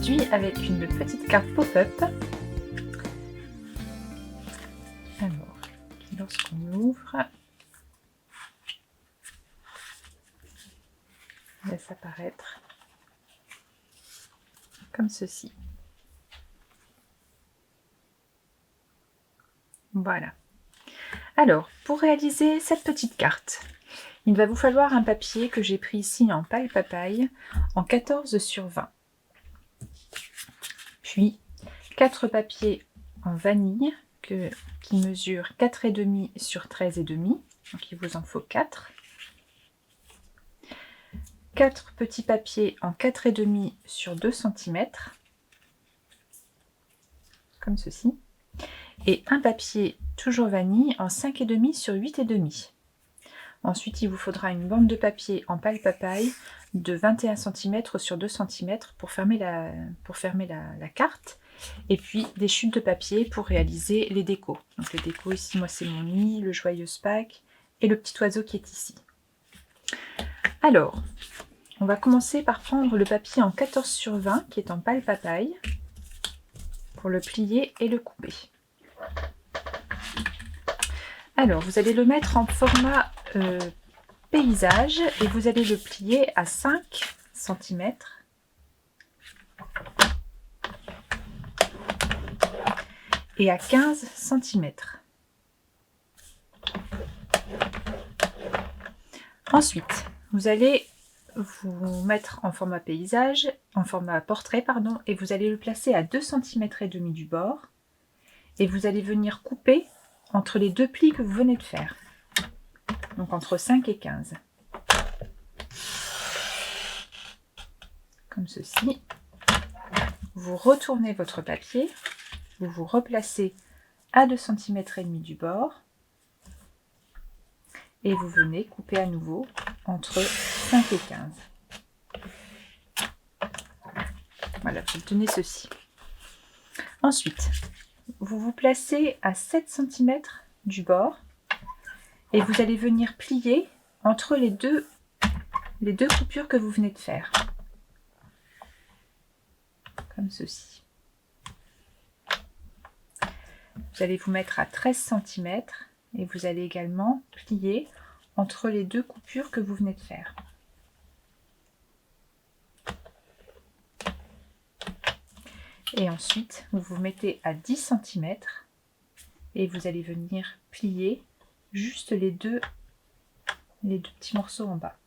aujourd'hui avec une petite carte pop-up. Alors, lorsqu'on l'ouvre, on laisse apparaître comme ceci. Voilà. Alors, pour réaliser cette petite carte, il va vous falloir un papier que j'ai pris ici en paille papaye en 14/20. Puis 4 papiers en vanille qui mesurent 4,5 sur 13,5. Donc il vous en faut 4. 4 petits papiers en 4,5 sur 2 cm. Comme ceci. Et un papier toujours vanille en 5,5 sur 8,5. Ensuite, il vous faudra une bande de papier en paille papaye de 21 cm sur 2 cm pour fermer la carte. Et puis des chutes de papier pour réaliser les décos. Donc les décos ici, moi c'est mon nid, le joyeuse Pâques et le petit oiseau qui est ici. Alors, on va commencer par prendre le papier en 14/20 qui est en paille papaye pour le plier et le couper. Alors, vous allez le mettre en format paysage et vous allez le plier à 5 cm et à 15 cm. Ensuite, vous allez vous mettre en format paysage, en format portrait, pardon, et vous allez le placer à 2,5 cm du bord et vous allez venir couper entre les deux plis que vous venez de faire, donc entre 5 et 15, comme ceci. Vous retournez votre papier, vous vous replacez à 2,5 cm du bord et vous venez couper à nouveau entre 5 et 15. Voilà, vous obtenez ceci. Ensuite, vous vous placez à 7 cm du bord et vous allez venir plier entre les deux coupures que vous venez de faire, comme ceci. Vous allez vous mettre à 13 cm et vous allez également plier entre les deux coupures que vous venez de faire. Et ensuite, vous vous mettez à 10 cm et vous allez venir plier juste les deux petits morceaux en bas.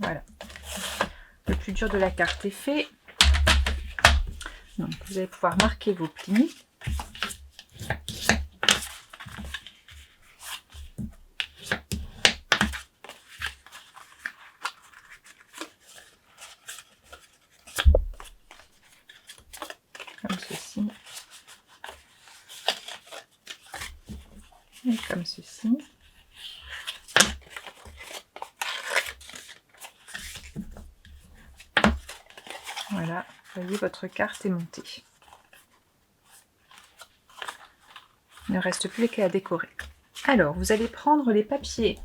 Voilà. Le plus dur de la carte est fait. Donc, vous allez pouvoir marquer vos plis. Comme ceci. Et comme ceci. Voilà, vous voyez, votre carte est montée. Il ne reste plus qu'à décorer. Alors, vous allez prendre les papiers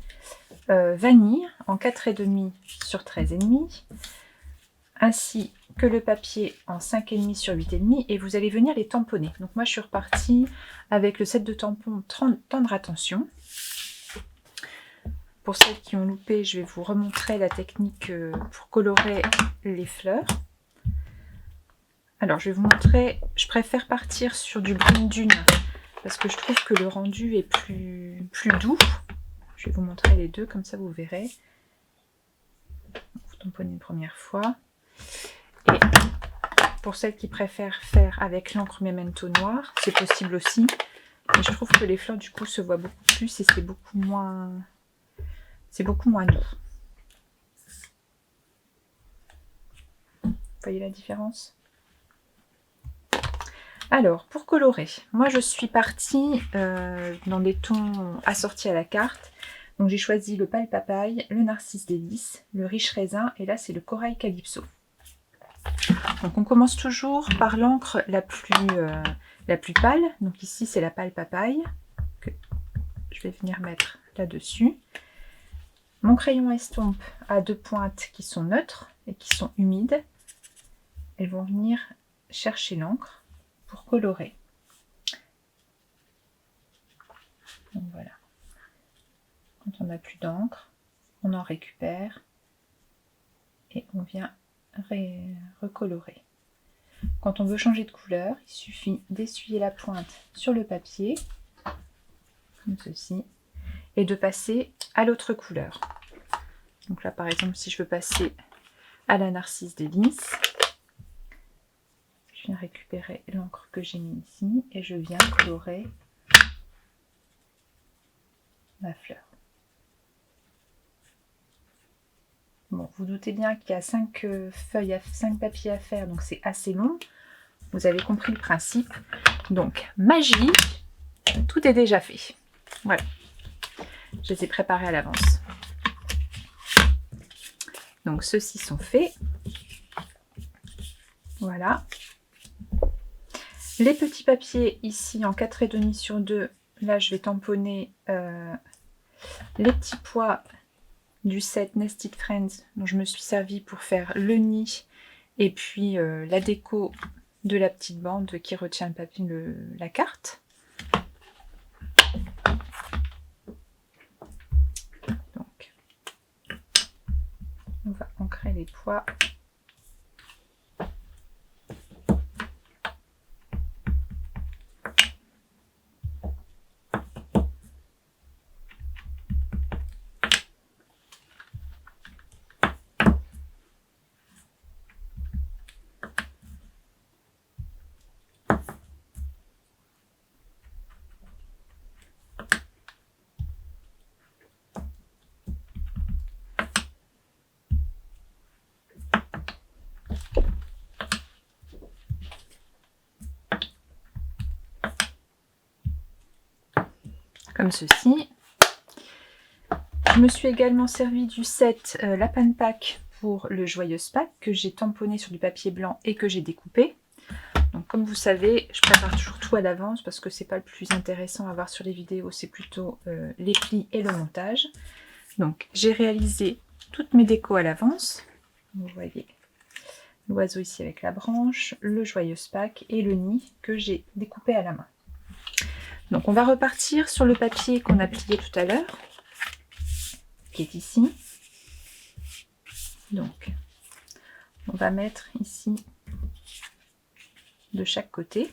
vanille en 4,5 sur 13,5, ainsi que le papier en 5,5 sur 8,5 et vous allez venir les tamponner. Donc moi je suis repartie avec le set de tampons Tendre Attention. Pour celles qui ont loupé, je vais vous remontrer la technique pour colorer les fleurs. Alors je vais vous montrer, je préfère partir sur du brune dune parce que je trouve que le rendu est plus doux. Je vais vous montrer les deux, comme ça vous verrez. Vous tamponnez une première fois. Et pour celles qui préfèrent faire avec l'encre Memento noir, c'est possible aussi. Mais je trouve que les fleurs du coup se voient beaucoup plus et c'est beaucoup moins doux. Vous voyez la différence? Alors, pour colorer, moi je suis partie dans des tons assortis à la carte. Donc j'ai choisi le pâle papaye, le narcisse délice, le riche raisin et là c'est le corail calypso. Donc on commence toujours par l'encre la plus pâle. Donc ici c'est la pâle papaye que je vais venir mettre là-dessus. Mon crayon estompe a 2 pointes qui sont neutres et qui sont humides. Elles vont venir chercher l'encre pour colorer. Donc voilà. Quand on n'a plus d'encre, on en récupère et on vient recolorer. Quand on veut changer de couleur, il suffit d'essuyer la pointe sur le papier, comme ceci, et de passer à l'autre couleur. Donc là, par exemple, si je veux passer à la Narcisse des Lys, je viens récupérer l'encre que j'ai mis ici et je viens colorer ma fleur. Bon, vous doutez bien qu'il y a 5 feuilles, 5 papiers à faire, donc c'est assez long. Vous avez compris le principe. Donc, magie, tout est déjà fait. Voilà. Je les ai préparés à l'avance. Donc, ceux-ci sont faits. Voilà. Les petits papiers ici en 4,5 sur 2. Là, je vais tamponner les petits pois du set Nested Friends dont je me suis servi pour faire le nid et puis la déco de la petite bande qui retient le papier, la carte. Donc, on va ancrer les pois. Comme ceci. Je me suis également servi du set Lapin Pack pour le Joyeuse Pack que j'ai tamponné sur du papier blanc et que j'ai découpé. Donc comme vous savez, je prépare toujours tout à l'avance parce que c'est pas le plus intéressant à voir sur les vidéos, c'est plutôt les plis et le montage. Donc j'ai réalisé toutes mes décos à l'avance. Vous voyez l'oiseau ici avec la branche, le Joyeuse Pack et le nid que j'ai découpé à la main. Donc on va repartir sur le papier qu'on a plié tout à l'heure, qui est ici. Donc on va mettre ici de chaque côté.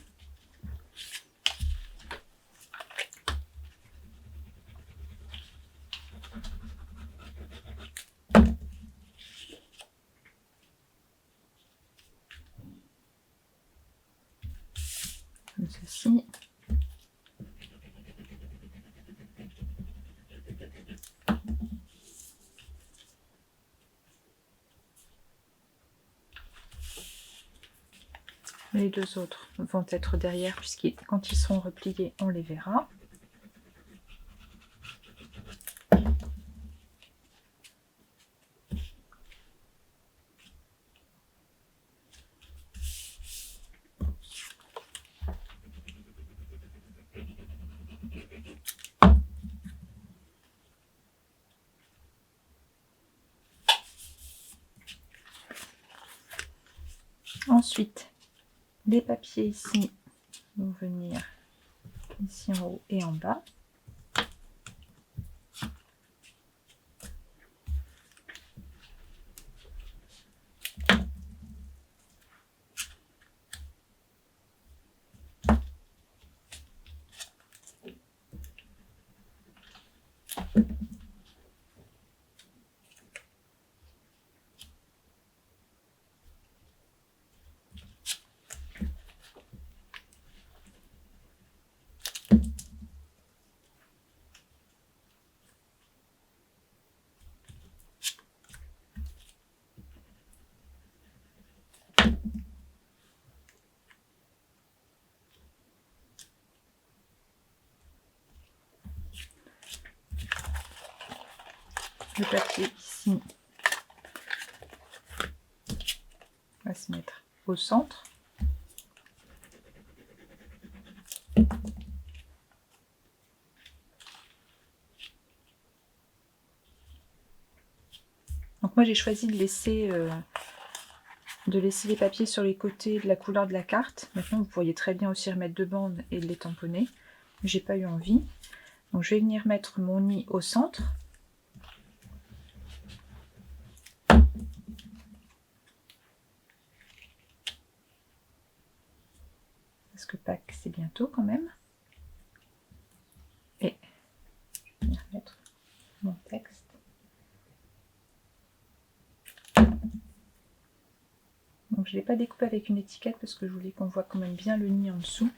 Comme ceci. Les deux autres vont être derrière, puisque quand ils seront repliés, on les verra. Ensuite, les papiers ici vont venir ici en haut et en bas. Le papier ici va se mettre au centre. Donc moi j'ai choisi de laisser les papiers sur les côtés de la couleur de la carte. Maintenant vous pourriez très bien aussi remettre 2 bandes et les tamponner. J'ai pas eu envie. Donc je vais venir mettre mon nid au centre. Parce que Pâques c'est bientôt quand même. Et je vais venir mettre mon texte. Donc je ne l'ai pas découpé avec une étiquette parce que je voulais qu'on voit quand même bien le nid en dessous.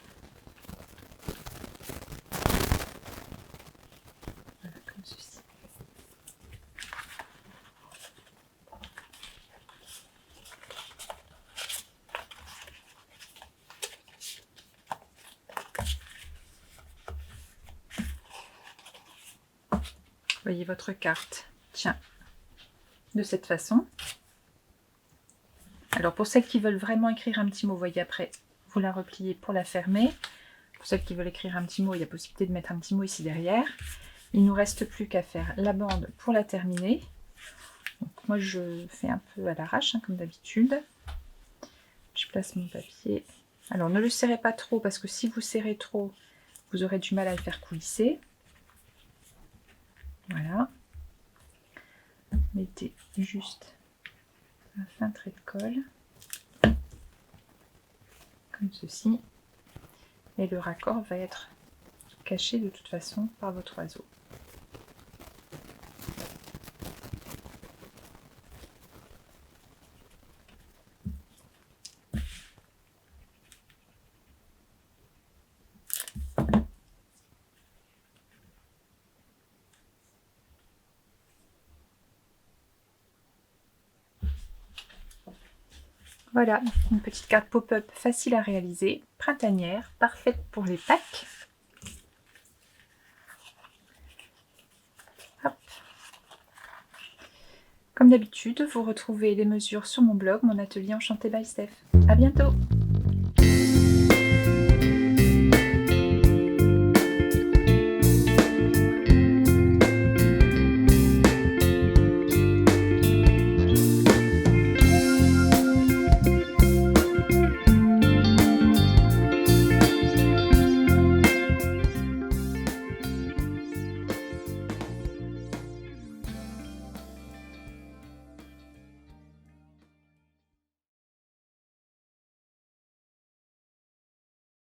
Voilà, comme ceci. Voyez votre carte, tiens, de cette façon. Alors pour celles qui veulent vraiment écrire un petit mot, voyez après, vous la repliez pour la fermer. Pour celles qui veulent écrire un petit mot, il y a possibilité de mettre un petit mot ici derrière. Il ne nous reste plus qu'à faire la bande pour la terminer. Donc moi je fais un peu à l'arrache, hein, comme d'habitude. Je place mon papier. Alors ne le serrez pas trop parce que si vous serrez trop, vous aurez du mal à le faire coulisser. Voilà. Mettez juste un fin trait de colle. Comme ceci. Et le raccord va être caché de toute façon par votre oiseau. Voilà, une petite carte pop-up facile à réaliser, printanière, parfaite pour les Pâques. Hop. Comme d'habitude, vous retrouvez les mesures sur mon blog, mon atelier Enchanté by Steph. À bientôt!